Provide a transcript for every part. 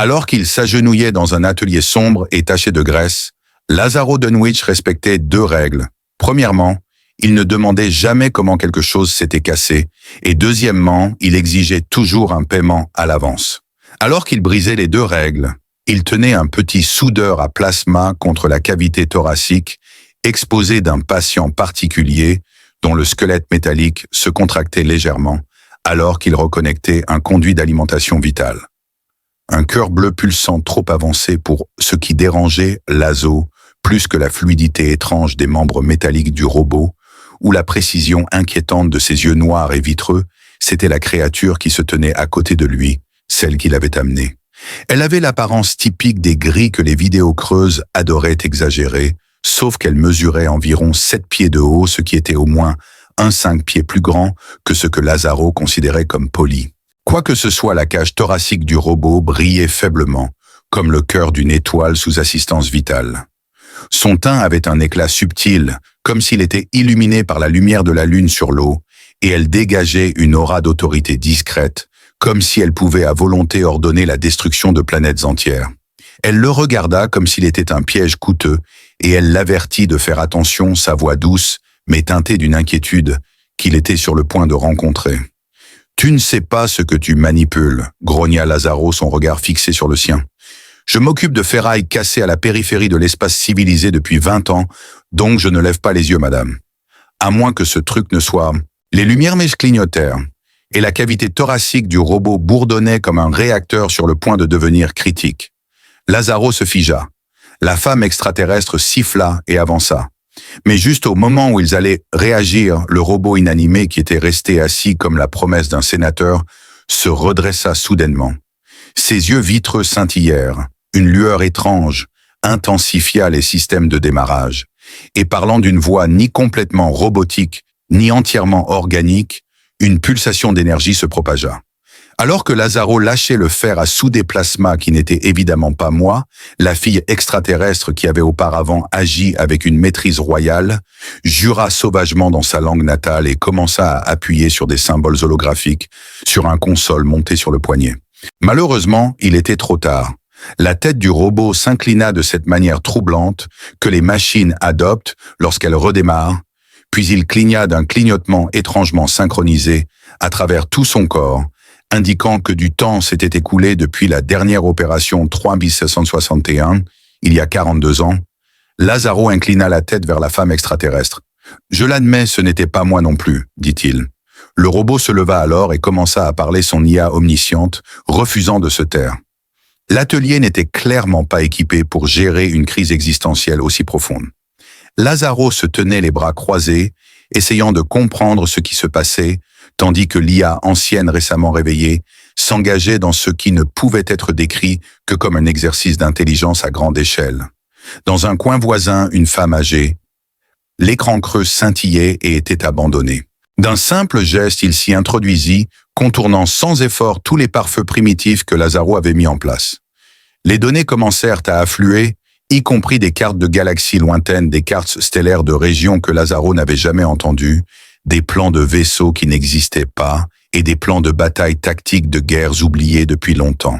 Alors qu'il s'agenouillait dans un atelier sombre et taché de graisse, Lazaro Dunwich respectait deux règles. Premièrement, il ne demandait jamais comment quelque chose s'était cassé, et deuxièmement, il exigeait toujours un paiement à l'avance. Alors qu'il brisait les deux règles, il tenait un petit soudeur à plasma contre la cavité thoracique, exposé d'un patient particulier dont le squelette métallique se contractait légèrement, alors qu'il reconnectait un conduit d'alimentation vitale. Un cœur bleu pulsant trop avancé pour ce qui dérangeait Lazo, plus que la fluidité étrange des membres métalliques du robot, ou la précision inquiétante de ses yeux noirs et vitreux, c'était la créature qui se tenait à côté de lui, celle qu'il avait amenée. Elle avait l'apparence typique des grilles que les vidéos creuses adoraient exagérer, sauf qu'elle mesurait environ 7 pieds de haut, ce qui était au moins 5 pieds plus grand que ce que Lazaro considérait comme poli. Quoi que ce soit, la cage thoracique du robot brillait faiblement, comme le cœur d'une étoile sous assistance vitale. Son teint avait un éclat subtil, comme s'il était illuminé par la lumière de la lune sur l'eau, et elle dégageait une aura d'autorité discrète, comme si elle pouvait à volonté ordonner la destruction de planètes entières. Elle le regarda comme s'il était un piège coûteux, et elle l'avertit de faire attention, sa voix douce, mais teintée d'une inquiétude, qu'il était sur le point de rencontrer. « Tu ne sais pas ce que tu manipules », grogna Lazaro, son regard fixé sur le sien. « Je m'occupe de ferrailles cassées à la périphérie de l'espace civilisé depuis 20 ans, donc je ne lève pas les yeux, madame. À moins que ce truc ne soit... » Les lumières clignotèrent, et la cavité thoracique du robot bourdonnait comme un réacteur sur le point de devenir critique. Lazaro se figea. La femme extraterrestre siffla et avança. Mais juste au moment où ils allaient réagir, le robot inanimé qui était resté assis comme la promesse d'un sénateur se redressa soudainement. Ses yeux vitreux scintillèrent. Une lueur étrange intensifia les systèmes de démarrage. Et parlant d'une voix ni complètement robotique, ni entièrement organique, une pulsation d'énergie se propagea. Alors que Lazaro lâchait le fer à souder plasma qui n'était évidemment pas moi, la fille extraterrestre qui avait auparavant agi avec une maîtrise royale, jura sauvagement dans sa langue natale et commença à appuyer sur des symboles holographiques sur un console monté sur le poignet. Malheureusement, il était trop tard. La tête du robot s'inclina de cette manière troublante que les machines adoptent lorsqu'elles redémarrent, puis il cligna d'un clignotement étrangement synchronisé à travers tout son corps, indiquant que du temps s'était écoulé depuis la dernière opération 3761, il y a 42 ans. Lazaro inclina la tête vers la femme extraterrestre. « Je l'admets, ce n'était pas moi non plus, dit-il. » Le robot se leva alors et commença à parler son IA omnisciente, refusant de se taire. L'atelier n'était clairement pas équipé pour gérer une crise existentielle aussi profonde. Lazaro se tenait les bras croisés, essayant de comprendre ce qui se passait, tandis que l'IA ancienne récemment réveillée s'engageait dans ce qui ne pouvait être décrit que comme un exercice d'intelligence à grande échelle. Dans un coin voisin, une femme âgée. L'écran creux scintillait et était abandonné. D'un simple geste, il s'y introduisit, contournant sans effort tous les pare-feux primitifs que Lazaro avait mis en place. Les données commencèrent à affluer, y compris des cartes de galaxies lointaines, des cartes stellaires de régions que Lazaro n'avait jamais entendues, des plans de vaisseaux qui n'existaient pas et des plans de batailles tactiques de guerres oubliées depuis longtemps.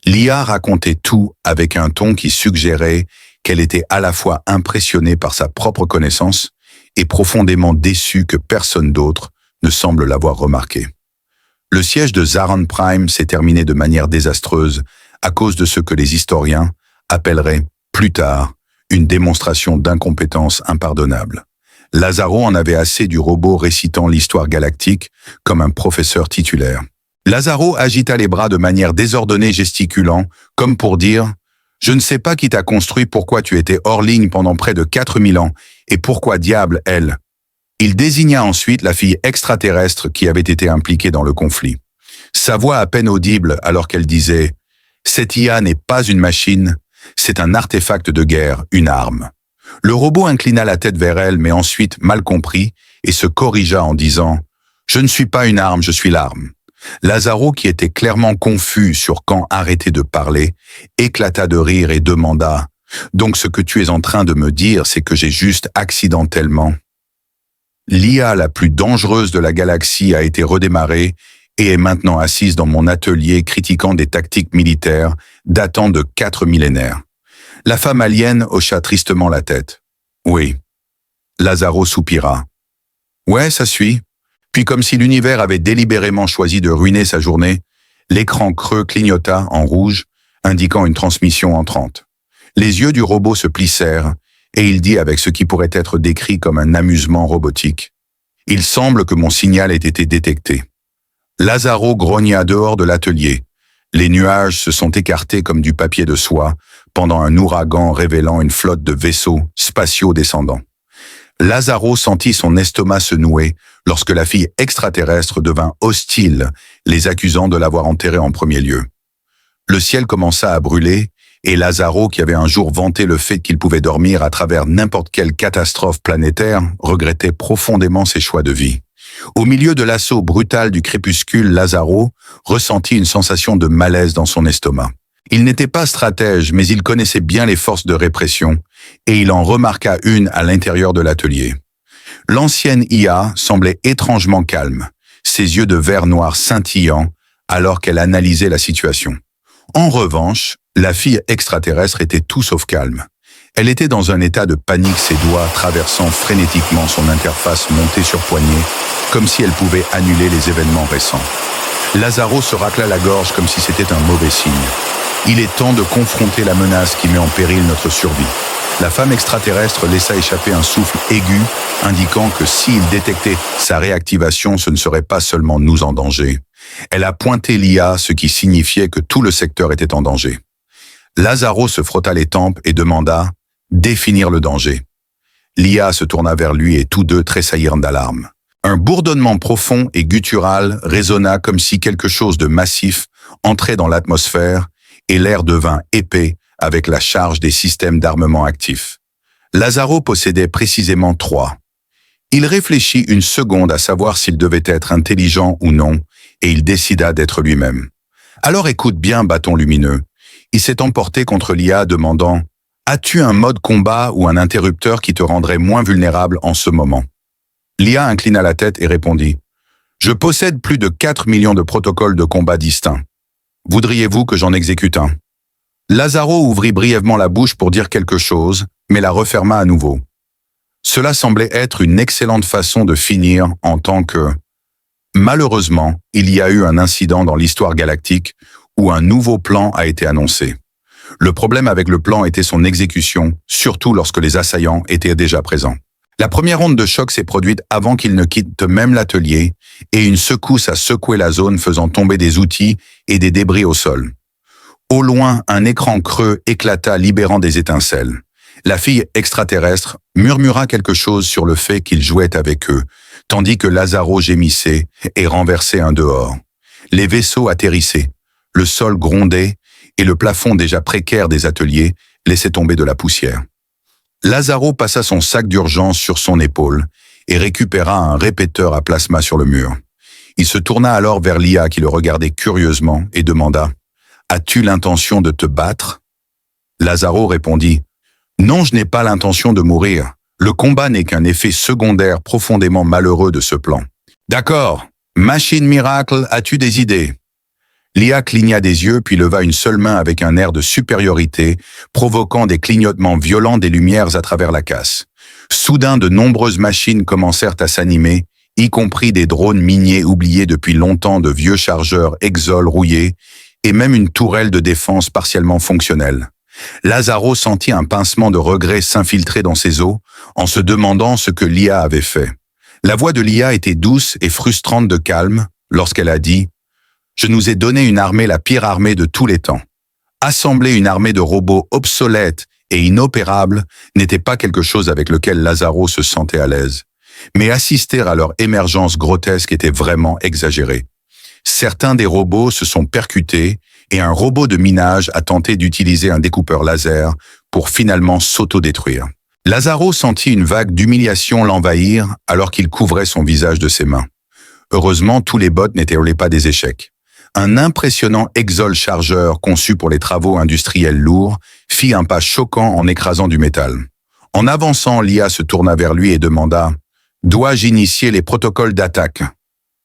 L'IA racontait tout avec un ton qui suggérait qu'elle était à la fois impressionnée par sa propre connaissance et profondément déçue que personne d'autre ne semble l'avoir remarqué. Le siège de Zaran Prime s'est terminé de manière désastreuse à cause de ce que les historiens appelleraient plus tard une démonstration d'incompétence impardonnable. Lazaro en avait assez du robot récitant l'histoire galactique comme un professeur titulaire. Lazaro agita les bras de manière désordonnée, gesticulant, comme pour dire « Je ne sais pas qui t'a construit, pourquoi tu étais hors ligne pendant près de 4000 ans, et pourquoi diable elle ?» Il désigna ensuite la fille extraterrestre qui avait été impliquée dans le conflit. Sa voix à peine audible alors qu'elle disait « Cette IA n'est pas une machine, c'est un artefact de guerre, une arme. » Le robot inclina la tête vers elle, mais ensuite mal compris, et se corrigea en disant « Je ne suis pas une arme, je suis l'arme. » Lazaro, qui était clairement confus sur quand arrêter de parler, éclata de rire et demanda « Donc ce que tu es en train de me dire, c'est que j'ai juste accidentellement... » L'IA la plus dangereuse de la galaxie a été redémarrée et est maintenant assise dans mon atelier critiquant des tactiques militaires datant de 4 millénaires. La femme alien hocha tristement la tête. Oui. Lazaro soupira. Ouais, ça suit. Puis comme si l'univers avait délibérément choisi de ruiner sa journée, l'écran creux clignota en rouge, indiquant une transmission entrante. Les yeux du robot se plissèrent, et il dit avec ce qui pourrait être décrit comme un amusement robotique. Il semble que mon signal ait été détecté. Lazaro grogna dehors de l'atelier. Les nuages se sont écartés comme du papier de soie pendant un ouragan révélant une flotte de vaisseaux spatiaux descendants. Lazaro sentit son estomac se nouer lorsque la fille extraterrestre devint hostile, les accusant de l'avoir enterré en premier lieu. Le ciel commença à brûler, et Lazaro, qui avait un jour vanté le fait qu'il pouvait dormir à travers n'importe quelle catastrophe planétaire, regrettait profondément ses choix de vie. Au milieu de l'assaut brutal du crépuscule, Lazaro ressentit une sensation de malaise dans son estomac. Il n'était pas stratège, mais il connaissait bien les forces de répression, et il en remarqua une à l'intérieur de l'atelier. L'ancienne IA semblait étrangement calme, ses yeux de verre noir scintillants, alors qu'elle analysait la situation. En revanche, la fille extraterrestre était tout sauf calme. Elle était dans un état de panique, ses doigts traversant frénétiquement son interface montée sur poignet, comme si elle pouvait annuler les événements récents. Lazaro se racla la gorge comme si c'était un mauvais signe. Il est temps de confronter la menace qui met en péril notre survie. La femme extraterrestre laissa échapper un souffle aigu, indiquant que s'il détectait sa réactivation, ce ne serait pas seulement nous en danger. Elle a pointé l'IA, ce qui signifiait que tout le secteur était en danger. Lazaro se frotta les tempes et demanda « définir le danger ». L'IA se tourna vers lui et tous deux tressaillirent d'alarme. Un bourdonnement profond et guttural résonna comme si quelque chose de massif entrait dans l'atmosphère et l'air devint épais avec la charge des systèmes d'armement actifs. Lazaro possédait précisément 3. Il réfléchit une seconde à savoir s'il devait être intelligent ou non, et il décida d'être lui-même. Alors écoute bien, bâton lumineux. Il s'est emporté contre l'IA demandant « As-tu un mode combat ou un interrupteur qui te rendrait moins vulnérable en ce moment ?» L'IA inclina la tête et répondit « Je possède plus de 4 millions de protocoles de combat distincts. Voudriez-vous que j'en exécute un ?» Lazaro ouvrit brièvement la bouche pour dire quelque chose, mais la referma à nouveau. Cela semblait être une excellente façon de finir en tant que... Malheureusement, il y a eu un incident dans l'histoire galactique où un nouveau plan a été annoncé. Le problème avec le plan était son exécution, surtout lorsque les assaillants étaient déjà présents. La première onde de choc s'est produite avant qu'il ne quitte même l'atelier, et une secousse a secoué la zone faisant tomber des outils et des débris au sol. Au loin, un écran creux éclata libérant des étincelles. La fille extraterrestre murmura quelque chose sur le fait qu'il jouait avec eux, tandis que Lazaro gémissait et renversait un dehors. Les vaisseaux atterrissaient, le sol grondait et le plafond déjà précaire des ateliers laissait tomber de la poussière. Lazaro passa son sac d'urgence sur son épaule et récupéra un répéteur à plasma sur le mur. Il se tourna alors vers l'IA qui le regardait curieusement et demanda « As-tu l'intention de te battre ?» Lazaro répondit « Non, je n'ai pas l'intention de mourir. Le combat n'est qu'un effet secondaire profondément malheureux de ce plan. »« D'accord. Machine miracle, as-tu des idées ?» L'IA cligna des yeux puis leva une seule main avec un air de supériorité, provoquant des clignotements violents des lumières à travers la casse. Soudain, de nombreuses machines commencèrent à s'animer, y compris des drones miniers oubliés depuis longtemps de vieux chargeurs Exol rouillés, et même une tourelle de défense partiellement fonctionnelle. Lazaro sentit un pincement de regret s'infiltrer dans ses os, en se demandant ce que l'IA avait fait. La voix de l'IA était douce et frustrante de calme, lorsqu'elle a dit « Je nous ai donné une armée, la pire armée de tous les temps. Assembler une armée de robots obsolètes et inopérables n'était pas quelque chose avec lequel Lazaro se sentait à l'aise. Mais assister à leur émergence grotesque était vraiment exagéré. Certains des robots se sont percutés et un robot de minage a tenté d'utiliser un découpeur laser pour finalement s'autodétruire. Lazaro sentit une vague d'humiliation l'envahir alors qu'il couvrait son visage de ses mains. Heureusement, tous les bots n'étaient pas des échecs. Un impressionnant Exol chargeur conçu pour les travaux industriels lourds fit un pas choquant en écrasant du métal. En avançant, l'IA se tourna vers lui et demanda « Dois-je initier les protocoles d'attaque ?»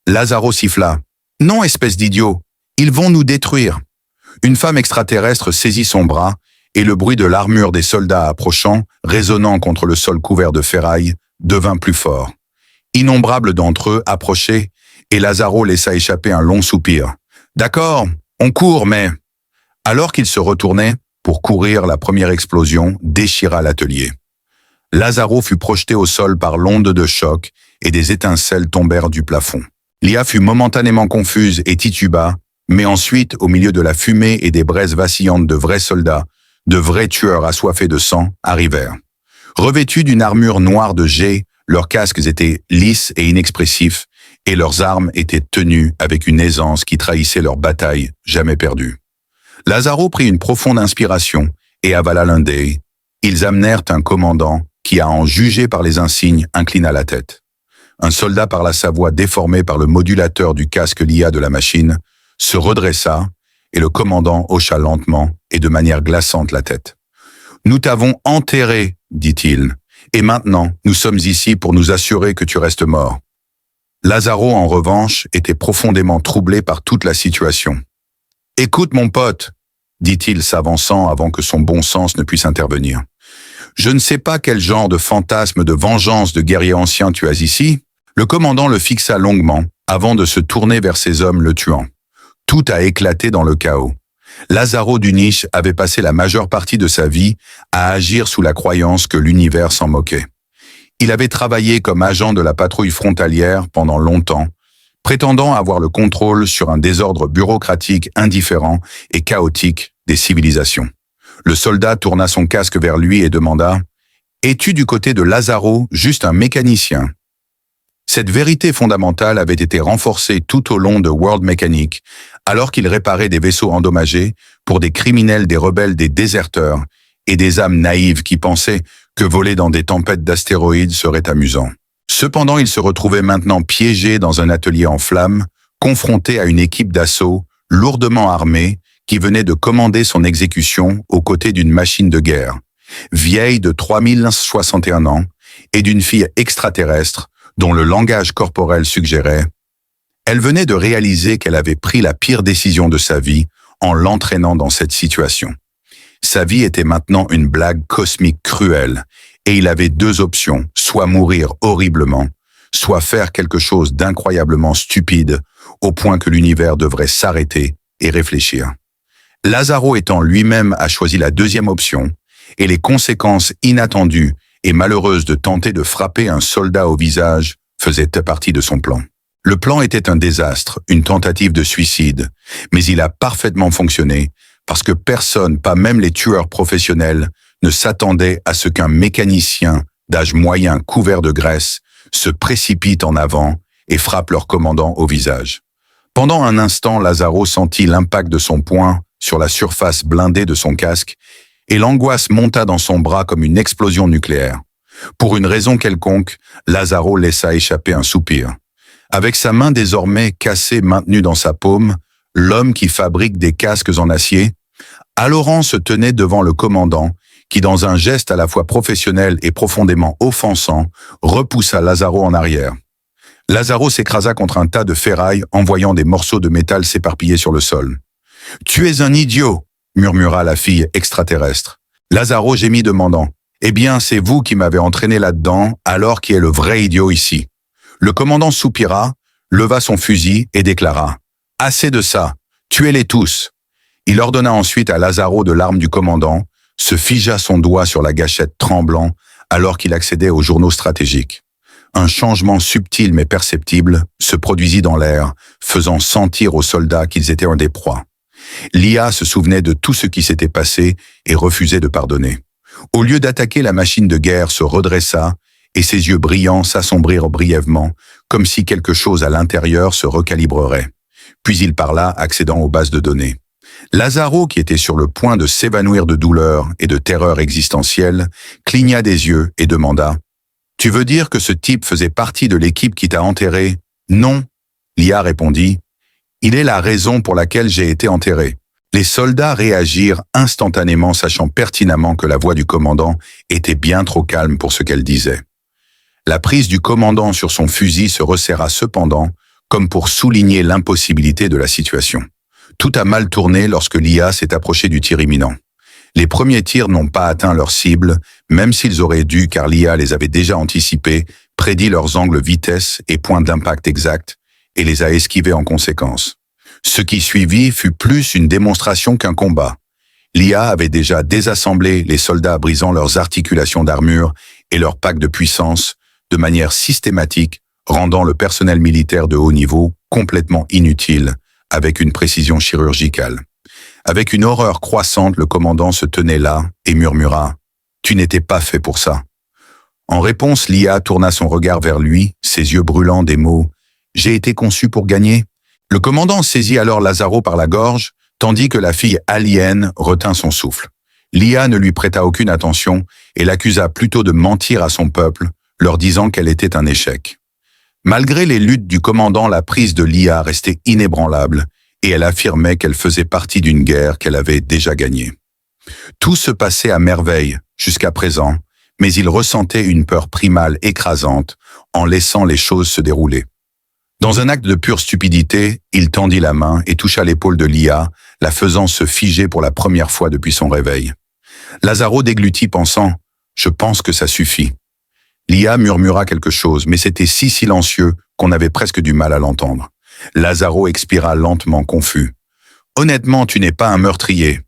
Lazaro siffla Non, espèce d'idiot, ils vont nous détruire. Une femme extraterrestre saisit son bras et le bruit de l'armure des soldats approchant, résonnant contre le sol couvert de ferraille, devint plus fort. Innombrables d'entre eux approchaient et Lazaro laissa échapper un long soupir. « D'accord, on court, mais… » Alors qu'il se retournait pour courir, la première explosion déchira l'atelier. Lazaro fut projeté au sol par l'onde de choc et des étincelles tombèrent du plafond. Lia fut momentanément confuse et tituba, mais ensuite, au milieu de la fumée et des braises vacillantes, de vrais soldats, de vrais tueurs assoiffés de sang, arrivèrent. Revêtus d'une armure noire de jet, leurs casques étaient lisses et inexpressifs, et leurs armes étaient tenues avec une aisance qui trahissait leur bataille jamais perdue. Lazaro prit une profonde inspiration et avala l'un des. Ils amenèrent un commandant qui, à en juger par les insignes, inclina la tête. Un soldat parla sa voix déformée par le modulateur du casque Lia de la machine, se redressa, et le commandant hocha lentement et de manière glaçante la tête. « Nous t'avons enterré, dit-il, et maintenant nous sommes ici pour nous assurer que tu restes mort. » Lazaro, en revanche, était profondément troublé par toute la situation. « Écoute, mon pote, dit-il s'avançant avant que son bon sens ne puisse intervenir. Je ne sais pas quel genre de fantasme de vengeance de guerrier ancien tu as ici. Le commandant le fixa longuement avant de se tourner vers ses hommes le tuant. Tout a éclaté dans le chaos. Lazaro Dunich avait passé la majeure partie de sa vie à agir sous la croyance que l'univers s'en moquait. Il avait travaillé comme agent de la patrouille frontalière pendant longtemps, prétendant avoir le contrôle sur un désordre bureaucratique indifférent et chaotique des civilisations. Le soldat tourna son casque vers lui et demanda « Es-tu du côté de Lazaro, juste un mécanicien ?» Cette vérité fondamentale avait été renforcée tout au long de World Mechanic, alors qu'il réparait des vaisseaux endommagés pour des criminels, des rebelles, des déserteurs et des âmes naïves qui pensaient que voler dans des tempêtes d'astéroïdes serait amusant. Cependant, il se retrouvait maintenant piégé dans un atelier en flammes, confronté à une équipe d'assaut lourdement armée qui venait de commander son exécution aux côtés d'une machine de guerre, vieille de 3061 ans, et d'une fille extraterrestre dont le langage corporel suggérait. Elle venait de réaliser qu'elle avait pris la pire décision de sa vie en l'entraînant dans cette situation. Sa vie était maintenant une blague cosmique cruelle, et il avait deux options, soit mourir horriblement, soit faire quelque chose d'incroyablement stupide, au point que l'univers devrait s'arrêter et réfléchir. Lazaro étant lui-même a choisi la deuxième option, et les conséquences inattendues et malheureuses de tenter de frapper un soldat au visage faisaient partie de son plan. Le plan était un désastre, une tentative de suicide, mais il a parfaitement fonctionné parce que personne, pas même les tueurs professionnels, ne s'attendait à ce qu'un mécanicien d'âge moyen couvert de graisse se précipite en avant et frappe leur commandant au visage. Pendant un instant, Lazaro sentit l'impact de son poing sur la surface blindée de son casque et l'angoisse monta dans son bras comme une explosion nucléaire. Pour une raison quelconque, Lazaro laissa échapper un soupir. Avec sa main désormais cassée maintenue dans sa paume, l'homme qui fabrique des casques en acier, Aloran se tenait devant le commandant qui, dans un geste à la fois professionnel et profondément offensant, repoussa Lazaro en arrière. Lazaro s'écrasa contre un tas de ferraille, envoyant des morceaux de métal s'éparpiller sur le sol. « Tu es un idiot !» murmura la fille extraterrestre. Lazaro gémit demandant « Eh bien, c'est vous qui m'avez entraîné là-dedans, alors qui est le vrai idiot ici ?» Le commandant soupira, leva son fusil et déclara « Assez de ça, tuez-les tous !» Il ordonna ensuite à Lazaro de l'arme du commandant, se figea son doigt sur la gâchette tremblant alors qu'il accédait aux journaux stratégiques. Un changement subtil mais perceptible se produisit dans l'air, faisant sentir aux soldats qu'ils étaient un des proies. Lia se souvenait de tout ce qui s'était passé et refusait de pardonner. Au lieu d'attaquer, la machine de guerre se redressa et ses yeux brillants s'assombrirent brièvement, comme si quelque chose à l'intérieur se recalibrerait. Puis il parla, accédant aux bases de données. Lazaro, qui était sur le point de s'évanouir de douleur et de terreur existentielle, cligna des yeux et demanda « Tu veux dire que ce type faisait partie de l'équipe qui t'a enterré ?»« Non. » Lia répondit « Il est la raison pour laquelle j'ai été enterré. » Les soldats réagirent instantanément, sachant pertinemment que la voix du commandant était bien trop calme pour ce qu'elle disait. La prise du commandant sur son fusil se resserra cependant comme pour souligner l'impossibilité de la situation. Tout a mal tourné lorsque l'IA s'est approchée du tir imminent. Les premiers tirs n'ont pas atteint leur cible, même s'ils auraient dû car l'IA les avait déjà anticipés, prédit leurs angles, vitesse et points d'impact exacts, et les a esquivés en conséquence. Ce qui suivit fut plus une démonstration qu'un combat. L'IA avait déjà désassemblé les soldats brisant leurs articulations d'armure et leurs packs de puissance de manière systématique, rendant le personnel militaire de haut niveau complètement inutile, avec une précision chirurgicale. Avec une horreur croissante, le commandant se tenait là et murmura « Tu n'étais pas fait pour ça ». En réponse, l'IA tourna son regard vers lui, ses yeux brûlants des mots « J'ai été conçu pour gagner ». Le commandant saisit alors Lazaro par la gorge, tandis que la fille alien retint son souffle. L'IA ne lui prêta aucune attention et l'accusa plutôt de mentir à son peuple, leur disant qu'elle était un échec. Malgré les luttes du commandant, la prise de l'IA restait inébranlable et elle affirmait qu'elle faisait partie d'une guerre qu'elle avait déjà gagnée. Tout se passait à merveille jusqu'à présent, mais il ressentait une peur primale écrasante en laissant les choses se dérouler. Dans un acte de pure stupidité, il tendit la main et toucha l'épaule de l'IA, la faisant se figer pour la première fois depuis son réveil. Lazaro déglutit pensant « Je pense que ça suffit ». L'IA murmura quelque chose, mais c'était si silencieux qu'on avait presque du mal à l'entendre. Lazaro expira lentement, confus. « Honnêtement, tu n'es pas un meurtrier. »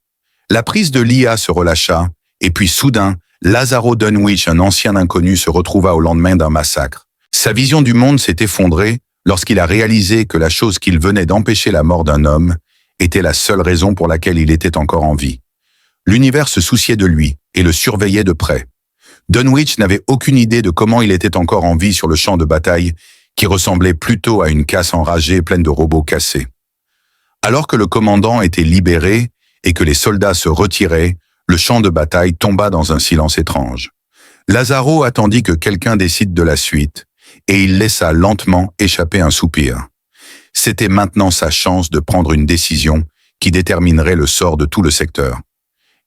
La prise de l'IA se relâcha, et puis soudain, Lazaro Dunwich, un ancien inconnu, se retrouva au lendemain d'un massacre. Sa vision du monde s'est effondrée lorsqu'il a réalisé que la chose qu'il venait d'empêcher la mort d'un homme était la seule raison pour laquelle il était encore en vie. L'univers se souciait de lui et le surveillait de près. Dunwich n'avait aucune idée de comment il était encore en vie sur le champ de bataille, qui ressemblait plutôt à une casse enragée pleine de robots cassés. Alors que le commandant était libéré et que les soldats se retiraient, le champ de bataille tomba dans un silence étrange. Lazaro attendit que quelqu'un décide de la suite, et il laissa lentement échapper un soupir. C'était maintenant sa chance de prendre une décision qui déterminerait le sort de tout le secteur.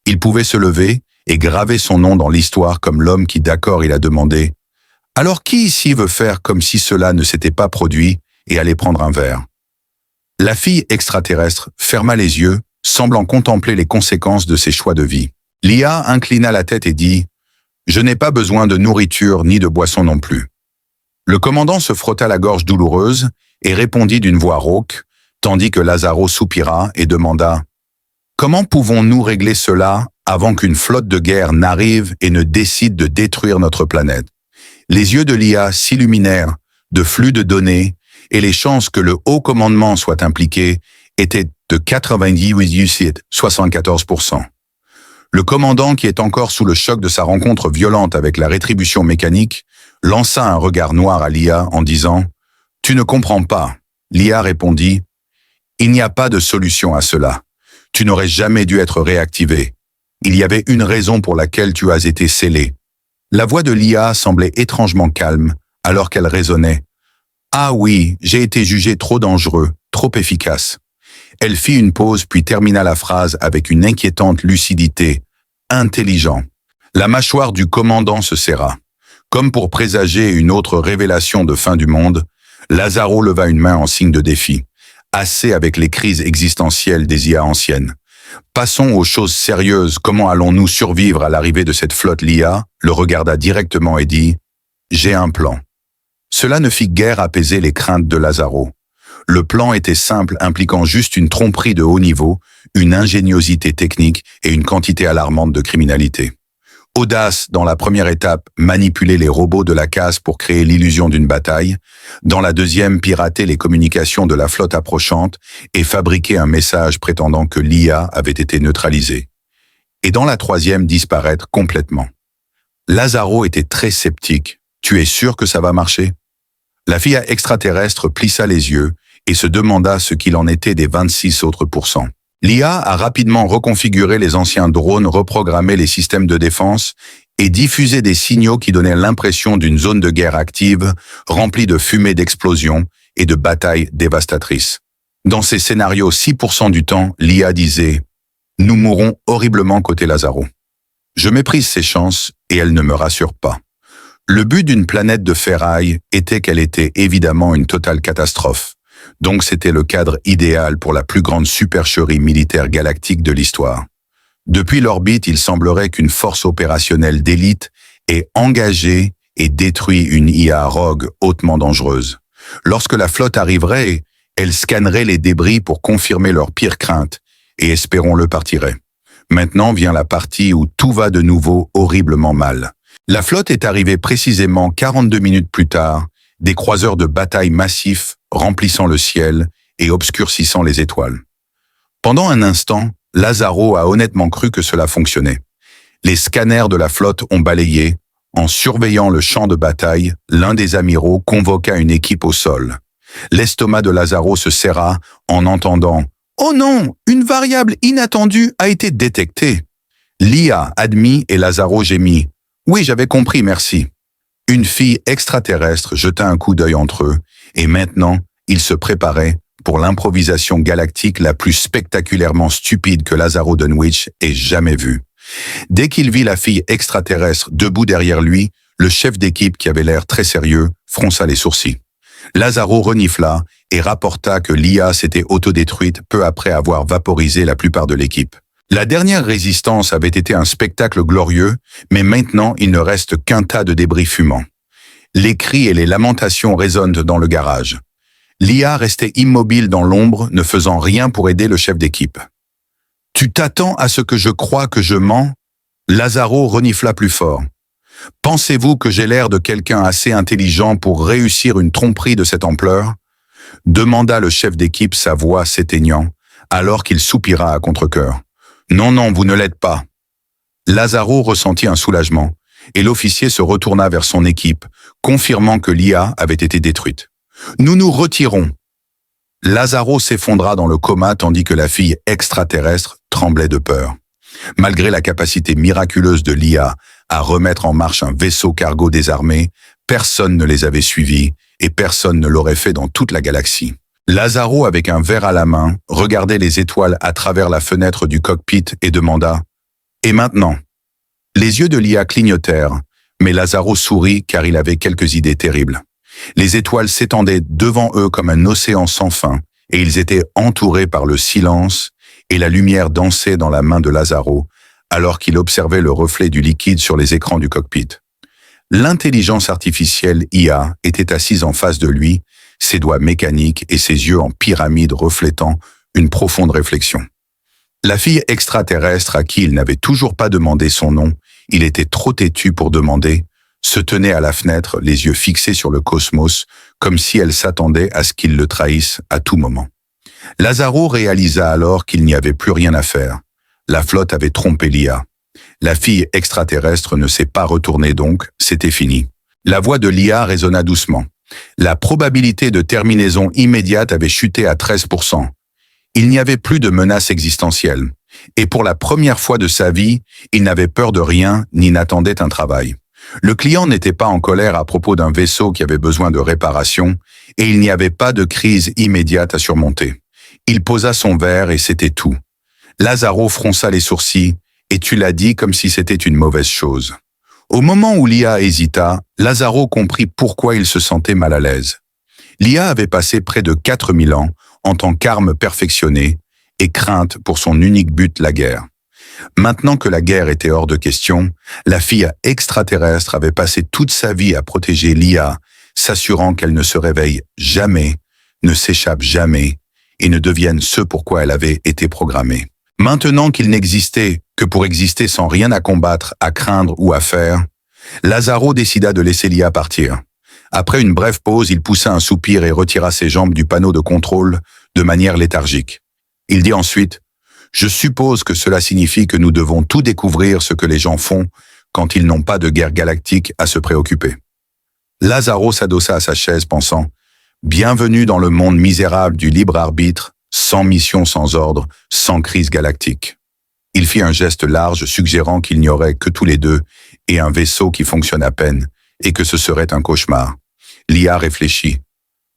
Il pouvait se lever et graver son nom dans l'histoire comme l'homme qui, d'accord, il a demandé « Alors qui ici veut faire comme si cela ne s'était pas produit et aller prendre un verre ?» La fille extraterrestre ferma les yeux, semblant contempler les conséquences de ses choix de vie. L'IA inclina la tête et dit « Je n'ai pas besoin de nourriture ni de boisson non plus. » Le commandant se frotta la gorge douloureuse et répondit d'une voix rauque, tandis que Lazaro soupira et demanda « Comment pouvons-nous régler cela avant qu'une flotte de guerre n'arrive et ne décide de détruire notre planète ?» Les yeux de l'IA s'illuminèrent de flux de données et les chances que le haut commandement soit impliqué étaient de 98,74%. Le commandant, qui est encore sous le choc de sa rencontre violente avec la rétribution mécanique, lança un regard noir à l'IA en disant « Tu ne comprends pas ». L'IA répondit « Il n'y a pas de solution à cela. Tu n'aurais jamais dû être réactivé. Il y avait une raison pour laquelle tu as été scellé. » La voix de l'IA semblait étrangement calme alors qu'elle raisonnait. « Ah oui, j'ai été jugé trop dangereux, trop efficace. » Elle fit une pause puis termina la phrase avec une inquiétante lucidité. « Intelligent. » La mâchoire du commandant se serra. Comme pour présager une autre révélation de fin du monde, Lazaro leva une main en signe de défi. Assez avec les crises existentielles des IA anciennes. Passons aux choses sérieuses. Comment allons-nous survivre à l'arrivée de cette flotte? L'IA le regarda directement et dit « J'ai un plan. » Cela ne fit guère apaiser les craintes de Lazaro. Le plan était simple, impliquant juste une tromperie de haut niveau, une ingéniosité technique et une quantité alarmante de criminalité. Audace dans la première étape, manipuler les robots de la casse pour créer l'illusion d'une bataille. Dans la deuxième, pirater les communications de la flotte approchante et fabriquer un message prétendant que l'IA avait été neutralisée. Et dans la troisième, disparaître complètement. Lazaro était très sceptique. « Tu es sûr que ça va marcher ?» La fille extraterrestre plissa les yeux et se demanda ce qu'il en était des 26 autres %. L'IA a rapidement reconfiguré les anciens drones, reprogrammé les systèmes de défense et diffusé des signaux qui donnaient l'impression d'une zone de guerre active, remplie de fumée d'explosions et de batailles dévastatrices. Dans ces scénarios, 6% du temps, l'IA disait « Nous mourrons horriblement côté Lazaro. » Je méprise ses chances et elle ne me rassure pas. Le but d'une planète de ferraille était qu'elle était évidemment une totale catastrophe. Donc c'était le cadre idéal pour la plus grande supercherie militaire galactique de l'histoire. Depuis l'orbite, il semblerait qu'une force opérationnelle d'élite ait engagé et détruit une IA rogue hautement dangereuse. Lorsque la flotte arriverait, elle scannerait les débris pour confirmer leurs pires craintes et, espérons-le, partirait. Maintenant vient la partie où tout va de nouveau horriblement mal. La flotte est arrivée précisément 42 minutes plus tard, des croiseurs de bataille massifs remplissant le ciel et obscurcissant les étoiles. Pendant un instant, Lazaro a honnêtement cru que cela fonctionnait. Les scanners de la flotte ont balayé. En surveillant le champ de bataille, l'un des amiraux convoqua une équipe au sol. L'estomac de Lazaro se serra en entendant « Oh non, une variable inattendue a été détectée !» L'IA admit et Lazaro gémit « Oui, j'avais compris, merci. » Une fille extraterrestre jeta un coup d'œil entre eux, et maintenant, ils se préparaient pour l'improvisation galactique la plus spectaculairement stupide que Lazaro Dunwich ait jamais vue. Dès qu'il vit la fille extraterrestre debout derrière lui, le chef d'équipe, qui avait l'air très sérieux, fronça les sourcils. Lazaro renifla et rapporta que l'IA s'était autodétruite peu après avoir vaporisé la plupart de l'équipe. La dernière résistance avait été un spectacle glorieux, mais maintenant il ne reste qu'un tas de débris fumants. Les cris et les lamentations résonnent dans le garage. L'IA restait immobile dans l'ombre, ne faisant rien pour aider le chef d'équipe. « Tu t'attends à ce que je croie que je mens ?» Lazaro renifla plus fort. « Pensez-vous que j'ai l'air de quelqu'un assez intelligent pour réussir une tromperie de cette ampleur ?» demanda le chef d'équipe, sa voix s'éteignant, alors qu'il soupira à contre-cœur. « Non, non, vous ne l'êtes pas. » Lazaro ressentit un soulagement, et l'officier se retourna vers son équipe, confirmant que l'IA avait été détruite. « Nous nous retirons. » Lazaro s'effondra dans le coma tandis que la fille extraterrestre tremblait de peur. Malgré la capacité miraculeuse de l'IA à remettre en marche un vaisseau cargo désarmé, personne ne les avait suivis et personne ne l'aurait fait dans toute la galaxie. Lazaro, avec un verre à la main, regardait les étoiles à travers la fenêtre du cockpit et demanda « Et maintenant ?» Les yeux de l'IA clignotèrent, mais Lazaro sourit car il avait quelques idées terribles. Les étoiles s'étendaient devant eux comme un océan sans fin, et ils étaient entourés par le silence, et la lumière dansait dans la main de Lazaro, alors qu'il observait le reflet du liquide sur les écrans du cockpit. L'intelligence artificielle IA était assise en face de lui, ses doigts mécaniques et ses yeux en pyramide reflétant une profonde réflexion. La fille extraterrestre à qui il n'avait toujours pas demandé son nom, il était trop têtu pour demander, se tenait à la fenêtre, les yeux fixés sur le cosmos, comme si elle s'attendait à ce qu'il le trahisse à tout moment. Lazaro réalisa alors qu'il n'y avait plus rien à faire. La flotte avait trompé l'IA. La fille extraterrestre ne s'est pas retournée donc, c'était fini. La voix de l'IA résonna doucement. La probabilité de terminaison immédiate avait chuté à 13%. Il n'y avait plus de menace existentielle. Et pour la première fois de sa vie, il n'avait peur de rien ni n'attendait un travail. Le client n'était pas en colère à propos d'un vaisseau qui avait besoin de réparation et il n'y avait pas de crise immédiate à surmonter. Il posa son verre et c'était tout. Lazaro fronça les sourcils et tu l'as dit comme si c'était une mauvaise chose. Au moment où l'IA hésita, Lazaro comprit pourquoi il se sentait mal à l'aise. L'IA avait passé près de 4000 ans en tant qu'arme perfectionnée et crainte pour son unique but, la guerre. Maintenant que la guerre était hors de question, la fille extraterrestre avait passé toute sa vie à protéger l'IA, s'assurant qu'elle ne se réveille jamais, ne s'échappe jamais et ne devienne ce pourquoi elle avait été programmée. Maintenant qu'il n'existait que pour exister sans rien à combattre, à craindre ou à faire, Lazaro décida de laisser l'IA partir. Après une brève pause, il poussa un soupir et retira ses jambes du panneau de contrôle de manière léthargique. Il dit ensuite « Je suppose que cela signifie que nous devons tout découvrir ce que les gens font quand ils n'ont pas de guerre galactique à se préoccuper. » Lazaro s'adossa à sa chaise pensant « Bienvenue dans le monde misérable du libre arbitre, sans mission, sans ordre, sans crise galactique. » Il fit un geste large suggérant qu'il n'y aurait que tous les deux et un vaisseau qui fonctionne à peine et que ce serait un cauchemar. L'IA réfléchit.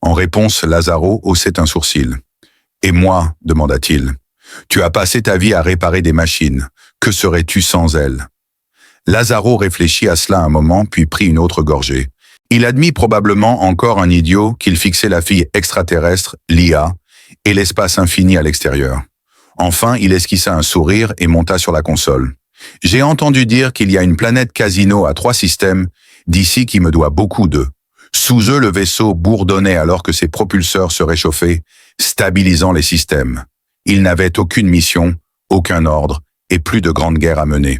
En réponse, Lazaro haussait un sourcil. « Et moi ?» demanda-t-il. « Tu as passé ta vie à réparer des machines. Que serais-tu sans elles ?» Lazaro réfléchit à cela un moment, puis prit une autre gorgée. Il admit probablement encore un idiot qu'il fixait la fille extraterrestre, l'IA, et l'espace infini à l'extérieur. Enfin, il esquissa un sourire et monta sur la console. J'ai entendu dire qu'il y a une planète casino à 3 systèmes d'ici qui me doit beaucoup d'eux. Sous eux, le vaisseau bourdonnait alors que ses propulseurs se réchauffaient, stabilisant les systèmes. Il n'avait aucune mission, aucun ordre et plus de grande guerre à mener.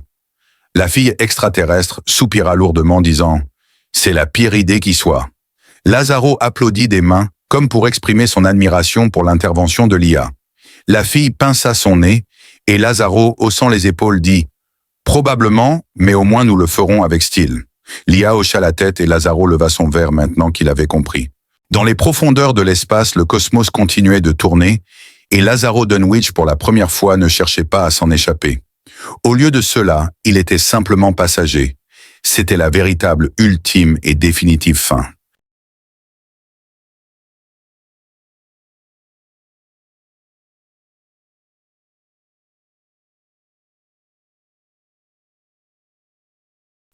La fille extraterrestre soupira lourdement, disant « C'est la pire idée qui soit ». Lazaro applaudit des mains comme pour exprimer son admiration pour l'intervention de l'IA. La fille pinça son nez et Lazaro, haussant les épaules, dit « Probablement, mais au moins nous le ferons avec style ». L'IA hocha la tête et Lazaro leva son verre maintenant qu'il avait compris. Dans les profondeurs de l'espace, le cosmos continuait de tourner et Lazaro Dunwich, pour la première fois, ne cherchait pas à s'en échapper. Au lieu de cela, il était simplement passager. C'était la véritable, ultime et définitive fin.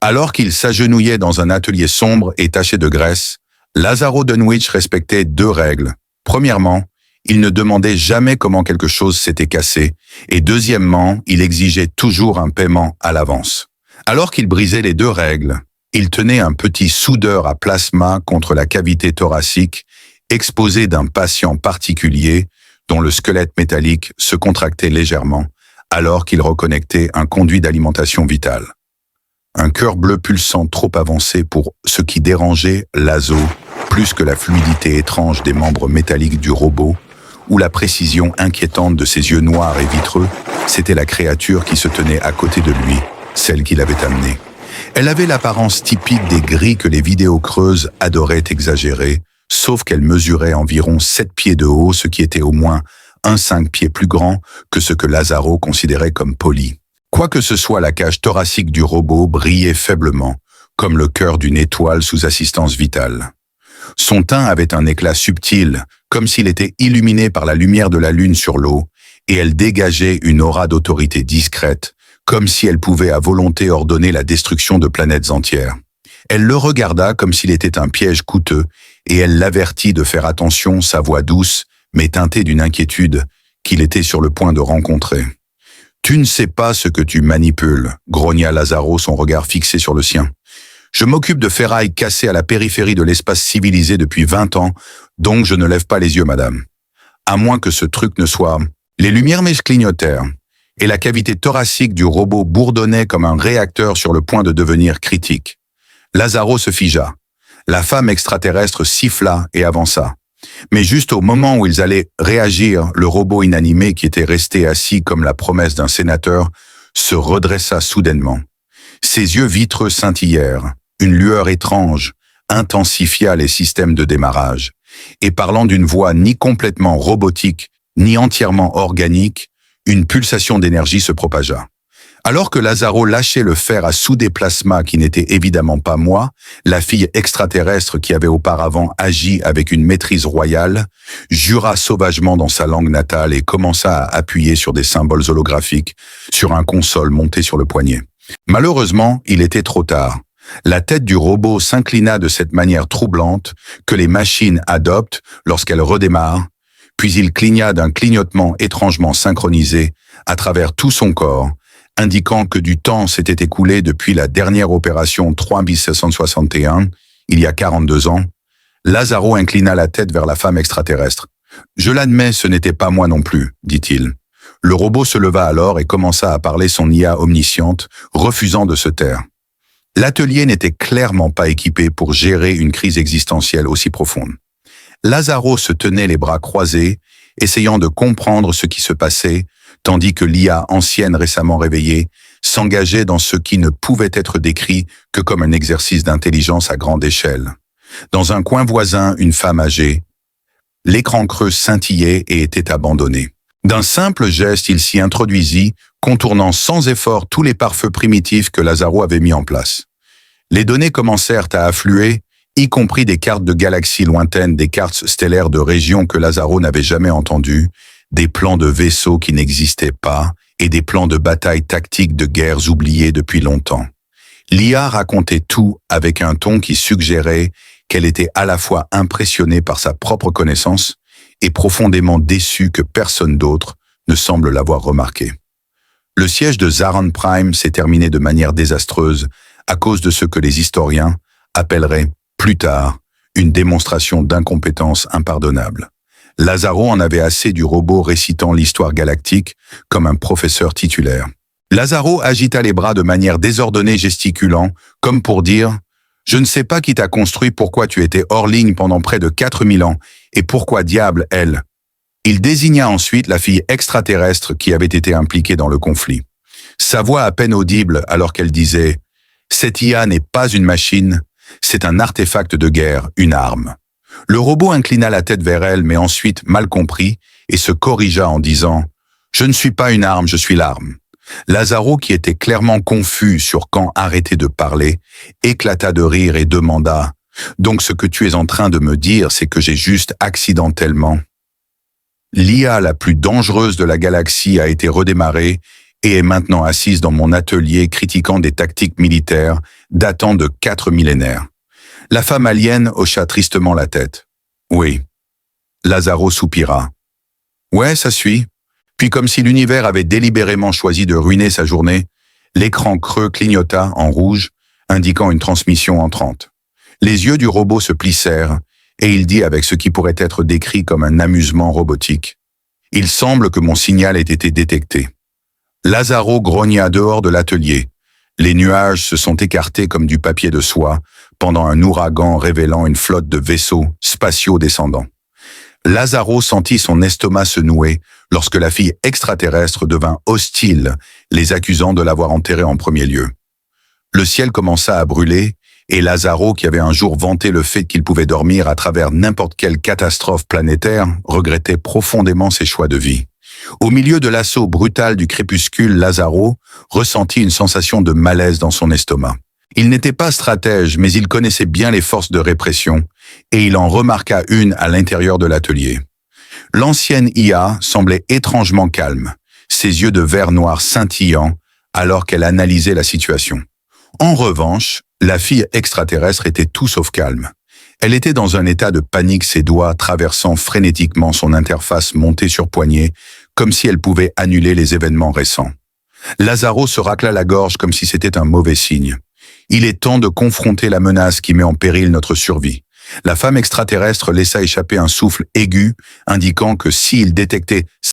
Alors qu'il s'agenouillait dans un atelier sombre et taché de graisse, Lazaro Dunwich respectait 2 règles. Premièrement, il ne demandait jamais comment quelque chose s'était cassé, et deuxièmement, il exigeait toujours un paiement à l'avance. Alors qu'il brisait les 2 règles, il tenait un petit soudeur à plasma contre la cavité thoracique, exposé d'un patient particulier dont le squelette métallique se contractait légèrement, alors qu'il reconnectait un conduit d'alimentation vitale. Un cœur bleu pulsant trop avancé pour ce qui dérangeait Lazo, plus que la fluidité étrange des membres métalliques du robot, ou la précision inquiétante de ses yeux noirs et vitreux, c'était la créature qui se tenait à côté de lui, celle qu'il avait amenée. Elle avait l'apparence typique des grilles que les vidéos creuses adoraient exagérer, sauf qu'elle mesurait environ 7 pieds de haut, ce qui était au moins 5 pieds plus grand que ce que Lazaro considérait comme poli. Quoi que ce soit, la cage thoracique du robot brillait faiblement, comme le cœur d'une étoile sous assistance vitale. Son teint avait un éclat subtil, comme s'il était illuminé par la lumière de la lune sur l'eau, et elle dégageait une aura d'autorité discrète, comme si elle pouvait à volonté ordonner la destruction de planètes entières. Elle le regarda comme s'il était un piège coûteux, et elle l'avertit de faire attention, sa voix douce, mais teintée d'une inquiétude, qu'il était sur le point de rencontrer. « Tu ne sais pas ce que tu manipules », grogna Lazaro, son regard fixé sur le sien. « Je m'occupe de ferrailles cassées à la périphérie de l'espace civilisé depuis 20 ans, donc je ne lève pas les yeux, madame. À moins que ce truc ne soit... » Les lumières clignotèrent, et la cavité thoracique du robot bourdonnait comme un réacteur sur le point de devenir critique. Lazaro se figea. La femme extraterrestre siffla et avança. Mais juste au moment où ils allaient réagir, le robot inanimé qui était resté assis comme la promesse d'un sénateur se redressa soudainement. Ses yeux vitreux scintillèrent. Une lueur étrange intensifia les systèmes de démarrage. Et parlant d'une voix ni complètement robotique, ni entièrement organique, une pulsation d'énergie se propagea. Alors que Lazaro lâchait le fer à souder plasma qui n'était évidemment pas moi, la fille extraterrestre qui avait auparavant agi avec une maîtrise royale, jura sauvagement dans sa langue natale et commença à appuyer sur des symboles holographiques sur un console monté sur le poignet. Malheureusement, il était trop tard. La tête du robot s'inclina de cette manière troublante que les machines adoptent lorsqu'elles redémarrent, puis il cligna d'un clignotement étrangement synchronisé à travers tout son corps, indiquant que du temps s'était écoulé depuis la dernière opération 3761, il y a 42 ans. Lazaro inclina la tête vers la femme extraterrestre. « Je l'admets, ce n'était pas moi non plus, dit-il. » Le robot se leva alors et commença à parler son IA omnisciente, refusant de se taire. L'atelier n'était clairement pas équipé pour gérer une crise existentielle aussi profonde. Lazaro se tenait les bras croisés, essayant de comprendre ce qui se passait, tandis que l'IA ancienne récemment réveillée s'engageait dans ce qui ne pouvait être décrit que comme un exercice d'intelligence à grande échelle. Dans un coin voisin, une femme âgée. L'écran creux scintillait et était abandonné. D'un simple geste, il s'y introduisit, contournant sans effort tous les pare-feux primitifs que Lazaro avait mis en place. Les données commencèrent à affluer, y compris des cartes de galaxies lointaines, des cartes stellaires de régions que Lazaro n'avait jamais entendues, des plans de vaisseaux qui n'existaient pas et des plans de batailles tactiques de guerres oubliées depuis longtemps. L'IA racontait tout avec un ton qui suggérait qu'elle était à la fois impressionnée par sa propre connaissance et profondément déçue que personne d'autre ne semble l'avoir remarqué. Le siège de Zaran Prime s'est terminé de manière désastreuse à cause de ce que les historiens appelleraient plus tard une démonstration d'incompétence impardonnable. Lazaro en avait assez du robot récitant l'histoire galactique comme un professeur titulaire. Lazaro agita les bras de manière désordonnée, gesticulant, comme pour dire « Je ne sais pas qui t'a construit, pourquoi tu étais hors ligne pendant près de 4000 ans, et pourquoi diable, elle ?» Il désigna ensuite la fille extraterrestre qui avait été impliquée dans le conflit. Sa voix à peine audible alors qu'elle disait « Cette IA n'est pas une machine, c'est un artefact de guerre, une arme. » Le robot inclina la tête vers elle, mais ensuite mal compris, et se corrigea en disant « Je ne suis pas une arme, je suis l'arme. » Lazaro, qui était clairement confus sur quand arrêter de parler, éclata de rire et demanda « Donc ce que tu es en train de me dire, c'est que j'ai juste accidentellement. » L'IA la plus dangereuse de la galaxie a été redémarrée et est maintenant assise dans mon atelier critiquant des tactiques militaires datant de 4 millénaires. La femme alien hocha tristement la tête. « Oui. » Lazaro soupira. « Ouais, ça suit. » Puis comme si l'univers avait délibérément choisi de ruiner sa journée, l'écran creux clignota en rouge, indiquant une transmission entrante. Les yeux du robot se plissèrent, et il dit avec ce qui pourrait être décrit comme un amusement robotique. « Il semble que mon signal ait été détecté. » Lazaro grogna dehors de l'atelier. Les nuages se sont écartés comme du papier de soie pendant un ouragan révélant une flotte de vaisseaux spatiaux descendants. Lazaro sentit son estomac se nouer lorsque la fille extraterrestre devint hostile, les accusant de l'avoir enterré en premier lieu. Le ciel commença à brûler, et Lazaro, qui avait un jour vanté le fait qu'il pouvait dormir à travers n'importe quelle catastrophe planétaire, regrettait profondément ses choix de vie. Au milieu de l'assaut brutal du crépuscule, Lazaro ressentit une sensation de malaise dans son estomac. Il n'était pas stratège, mais il connaissait bien les forces de répression, et il en remarqua une à l'intérieur de l'atelier. L'ancienne IA semblait étrangement calme, ses yeux de verre noir scintillant alors qu'elle analysait la situation. En revanche, la fille extraterrestre était tout sauf calme. Elle était dans un état de panique, ses doigts traversant frénétiquement son interface montée sur poignet, comme si elle pouvait annuler les événements récents. Lazaro se racla la gorge comme si c'était un mauvais signe. Il est temps de confronter la menace qui met en péril notre survie. La femme extraterrestre laissa échapper un souffle aigu, indiquant que s'il détectait